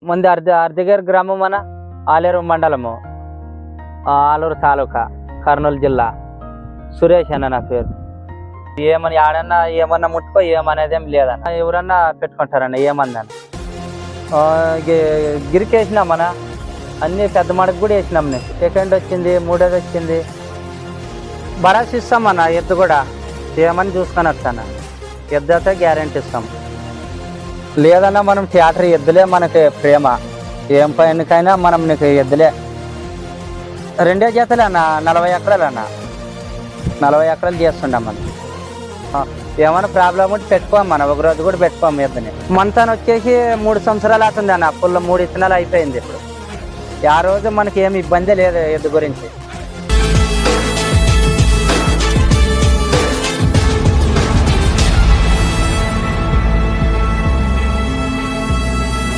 ముందు అర్ధగిరి గ్రామం మన ఆలేరు మండలము, ఆలూరు తాలూకా, కర్నూలు జిల్లా. సురేష్ అన్న నా పేరు. ఏమని ఆడన్నా ఏమన్నా ముట్టుకో ఏమనేది ఏం లేదన్న, ఎవరన్నా పెట్టుకుంటారన్న ఏమన్నా. గిరికి వేసినామన్న, అన్నీ పెద్ద మడకు కూడా వేసినాం. నేను సెకండ్ వచ్చింది, మూడోది వచ్చింది. భరోసా ఇస్తామన్న, ఎద్దు కూడా ఏమని చూసుకొని వస్తాను, ఎద్దు అయితే గ్యారెంటీ ఇస్తాం. లేదన్నా మనం థియేటర్ ఎద్దులే మనకి ప్రేమ, ఏం పైనకైనా మనం నీకు ఎద్దులే. 2 జతలే అన్న, 40 ఎకరాలు అన్న, 40 ఎకరాలు చేస్తుండం మనం. ఏమైనా ప్రాబ్లం ఉంటే పెట్టుకోం మనం, ఒక రోజు కూడా పెట్టుకోం ఎద్దుని. మనతో వచ్చేసి 3 సంవత్సరాలు అవుతుంది అన్న, పుల్ల 3 ఇత్తనాలు అయిపోయింది ఇప్పుడు. ఆ రోజు మనకి ఏమి ఇబ్బంది లేదు ఎద్దు గురించి.